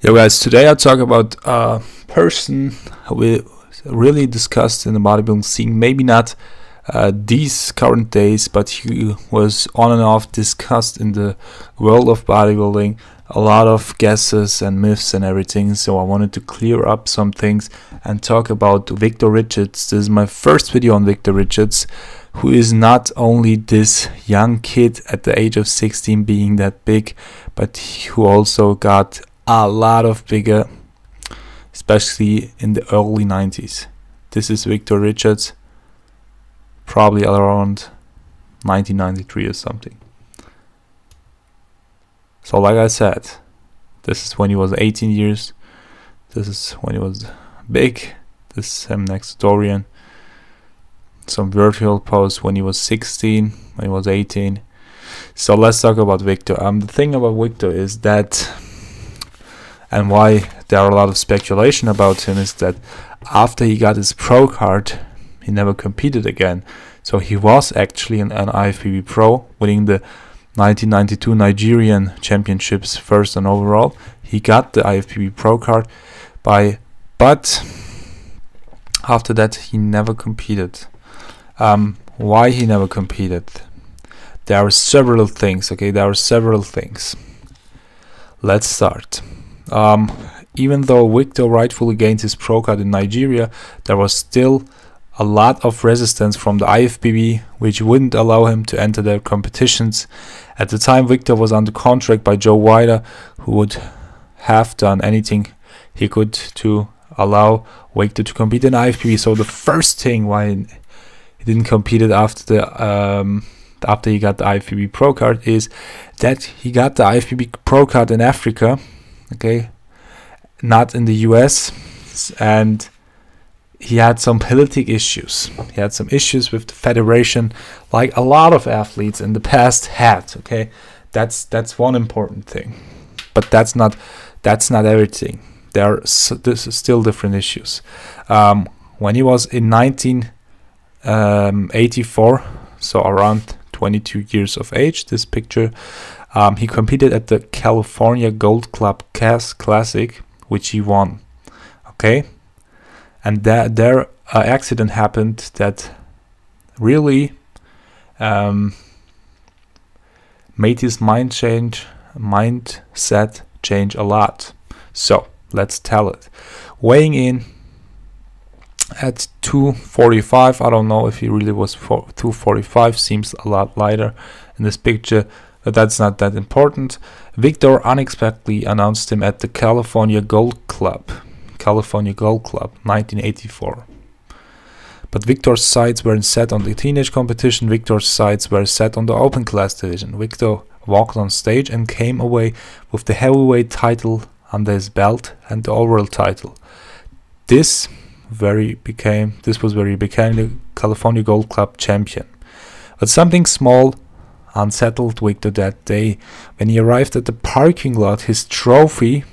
Yo guys, today I talk about a person we really discussed in the bodybuilding scene. Maybe not these current days, but he was on and off discussed in the world of bodybuilding. A lot of guesses and myths and everything. So I wanted to clear up some things and talk about Victor Richards. This is my first video on Victor Richards, who is not only this young kid at the age of 16 being that big, but who also got a lot of bigger, especially in the early 90s. This is Victor Richards, probably around 1993 or something. So like I said, this is when he was 18 years. This is when he was big. This is him next to Dorian. Some virtual posts when he was 16, when he was 18. So let's talk about Victor. The thing about Victor is that, and why there are a lot of speculation about him, is that after he got his pro card, he never competed again. So he was actually an IFBB pro, winning the 1992 Nigerian championships first and overall. He got the IFBB pro card but after that he never competed. Why he never competed? There are several things. There are several things. Let's start. Even though Victor rightfully gained his pro card in Nigeria, there was still a lot of resistance from the IFBB, which wouldn't allow him to enter their competitions. At the time, Victor was under contract by Joe Weider, who would have done anything he could to allow Victor to compete in IFBB. So the first thing why he didn't compete after he got the IFBB pro card is that he got the IFBB pro card in Africa, not in the US, and he had some political issues. He had some issues with the federation, like a lot of athletes in the past had. That's one important thing, but that's not everything. There are still different issues. When he was in 1984, so around 22 years of age, this picture, he competed at the California Gold Club Classic, which he won. And there accident happened that really made his mindset change a lot. So let's tell it. Weighing in at 245, I don't know if he really was 245, seems a lot lighter in this picture, but that's not that important. Victor unexpectedly announced him at the California Gold Club 1984. But Victor's sights weren't set on the teenage competition. Victor's sights were set on the open class division. Victor walked on stage and came away with the heavyweight title under his belt and the overall title. This was where he became the California Gold Club champion. But something small unsettled Victor that day. When he arrived at the parking lot, his trophy,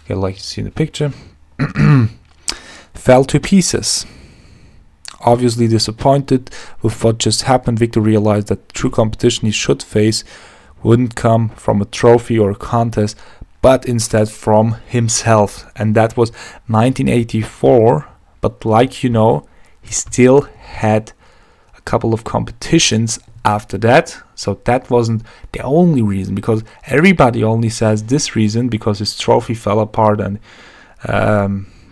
like you see in the picture, fell to pieces. Obviously disappointed with what just happened, Victor realized that the true competition he should face wouldn't come from a trophy or a contest, but instead from himself. And that was 1984, but like you know, he still had a couple of competitions after that. So that wasn't the only reason, because everybody only says this reason because his trophy fell apart, and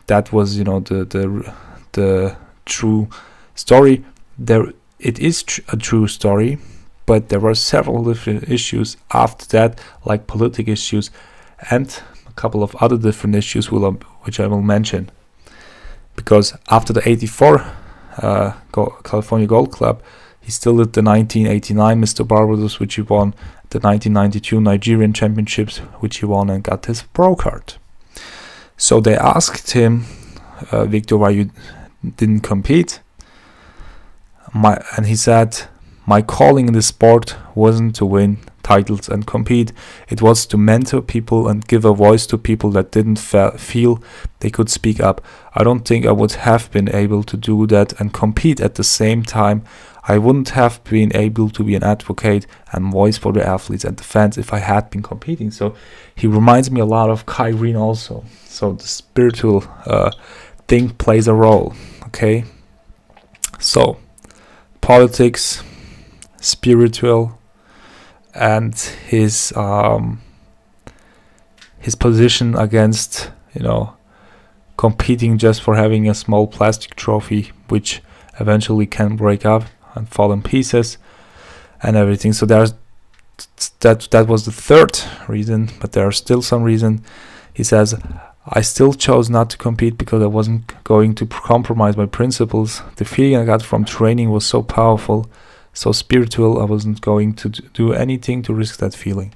that was, you know, the true story. It is a true story, but there were several different issues after that, like political issues and a couple of other different issues which I will mention. Because after the 84 California Gold Club, he still did the 1989 Mr. Barbados, which he won, the 1992 Nigerian Championships, which he won, and got his pro card. So they asked him, Victor, why you didn't compete? And he said, my calling in the sport wasn't to win titles and compete. It was to mentor people and give a voice to people that didn't feel they could speak up. I don't think I would have been able to do that and compete at the same time. I wouldn't have been able to be an advocate and voice for the athletes and the fans if I had been competing. So he reminds me a lot of Kai Green also. So the spiritual thing plays a role. Okay, so politics, spiritual, and his position against, you know, competing just for having a small plastic trophy which eventually can break up and fall in pieces and everything. So there's that was the third reason, but there are still some reason. He says, I still chose not to compete because I wasn't going to compromise my principles. The feeling I got from training was so powerful, so spiritual, I wasn't going to do anything to risk that feeling.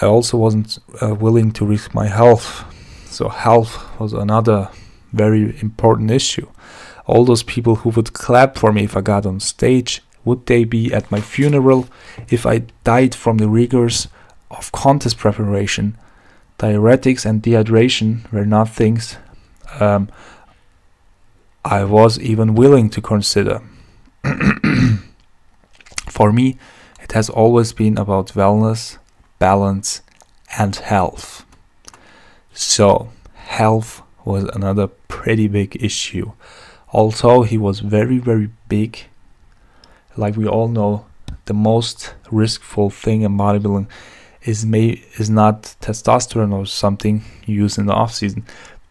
I also wasn't willing to risk my health. So health was another very important issue. All those people who would clap for me if I got on stage, would they be at my funeral if I died from the rigors of contest preparation? Diuretics and dehydration were not things I was even willing to consider. For me, it has always been about wellness, balance, and health. So, health was another pretty big issue. Although he was very, very big, like we all know, the most riskful thing in bodybuilding is not testosterone or something used in the off season,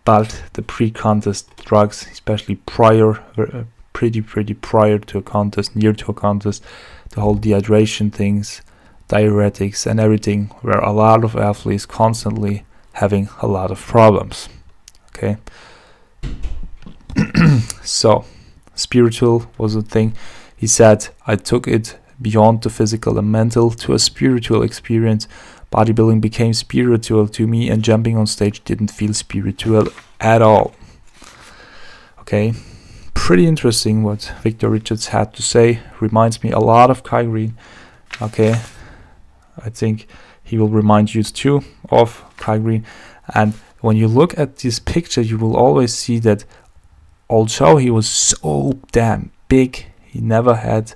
but the pre-contest drugs, especially pretty prior to a contest, near to a contest, the whole dehydration things, diuretics and everything, where a lot of athletes constantly having a lot of problems. Okay. So spiritual was a thing. He said, I took it beyond the physical and mental to a spiritual experience. Bodybuilding became spiritual to me, and jumping on stage didn't feel spiritual at all. Okay, pretty interesting what Victor Richards had to say. Reminds me a lot of Kai Green. Okay, I think he will remind you too of Kai Green. And when you look at this picture, you will always see that although he was so damn big, he never had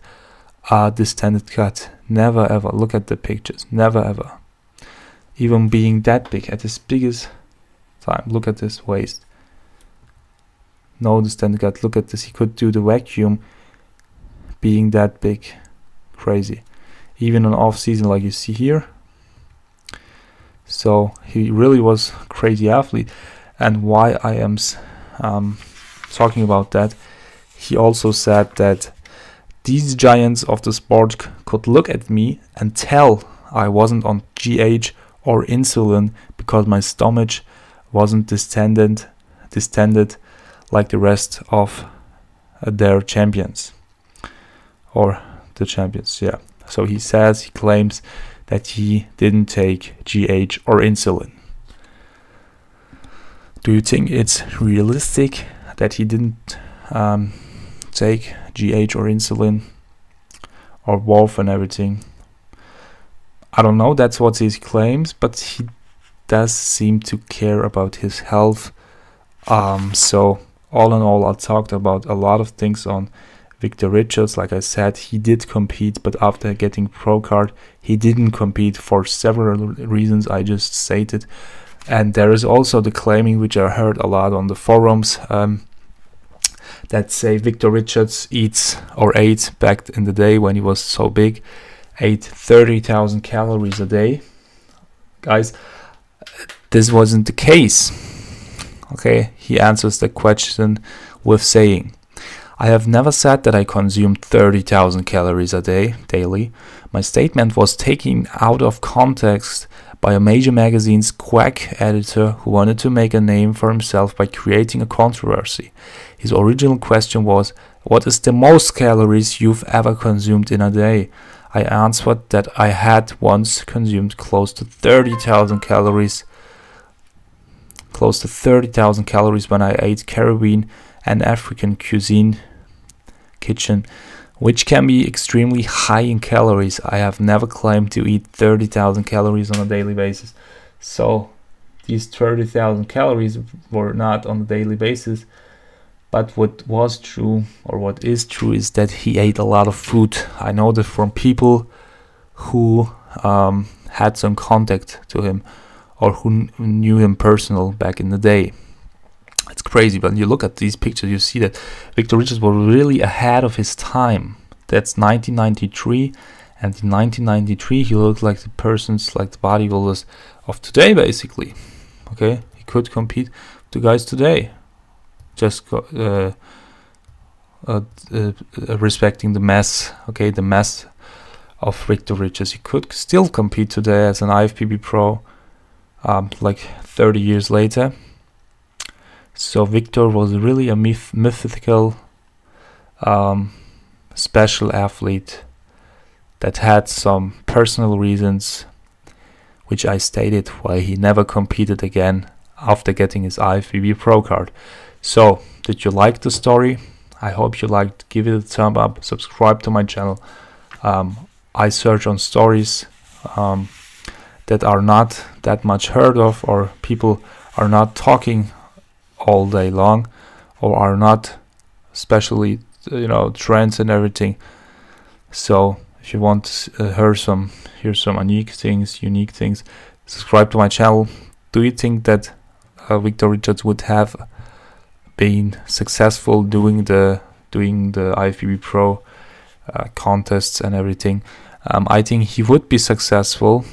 a distended gut. Never ever. Look at the pictures. Never ever. Even being that big, at his biggest time. Look at his waist. No distended gut. Look at this. He could do the vacuum being that big. Crazy. Even on off season, like you see here. So he really was a crazy athlete. And why I am talking about that, he also said that these giants of the sport could look at me and tell I wasn't on GH or insulin because my stomach wasn't distended like the rest of their champions, or the champions. Yeah. So he claims that he didn't take GH or insulin. Do you think it's realistic that he didn't take GH or insulin or both and everything? I don't know, that's what he claims, but he does seem to care about his health. So all in all, I talked about a lot of things on Victor Richards. Like I said, he did compete, but after getting pro card, he didn't compete for several reasons I just stated. And there is also the claiming, which I heard a lot on the forums, that say Victor Richards ate back in the day when he was so big, ate 30,000 calories a day. Guys, this wasn't the case. Okay, he answers the question with saying, I have never said that I consumed 30,000 calories a day daily. My statement was taken out of context by a major magazine's quack editor who wanted to make a name for himself by creating a controversy. His original question was, what is the most calories you've ever consumed in a day? I answered that I had once consumed close to 30,000 calories when I ate Caribbean and African cuisine kitchen which can be extremely high in calories. I have never claimed to eat 30,000 calories on a daily basis. So these 30,000 calories were not on a daily basis. But what was true, or what is true, is that he ate a lot of food. I know that from people who had some contact to him, or who knew him personal back in the day. It's crazy, but you look at these pictures, you see that Victor Richards was really ahead of his time. That's 1993, and in 1993 he looked like the persons, like the bodybuilders of today, basically. Okay, he could compete with the guys today, just respecting the mass. Okay, the mass of Victor Richards. He could still compete today as an IFBB pro, like 30 years later. So Victor was really a mythical, special athlete that had some personal reasons, which I stated why he never competed again after getting his IFBB pro card. So, did you like the story? I hope you liked. Give it a thumb up, subscribe to my channel. I search on stories that are not that much heard of, or people are not talking all day long, or are not, especially trends and everything. So if you want to hear some unique things, subscribe to my channel. Do you think that Victor Richards would have been successful doing the IFBB Pro contests and everything? I think he would be successful.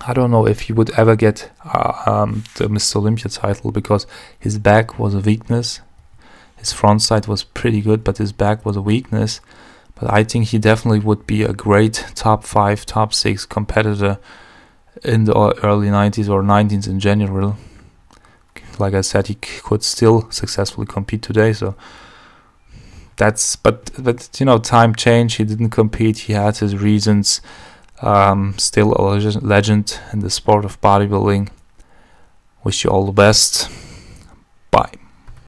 I don't know if he would ever get the Mr. Olympia title, because his back was a weakness. His front side was pretty good, but his back was a weakness. But I think he definitely would be a great top 5, top 6 competitor in the early 90s or 90s in general. Like I said, he could still successfully compete today. So that's, but time changed. He didn't compete. He had his reasons. Still a legend in the sport of bodybuilding. Wish you all the best.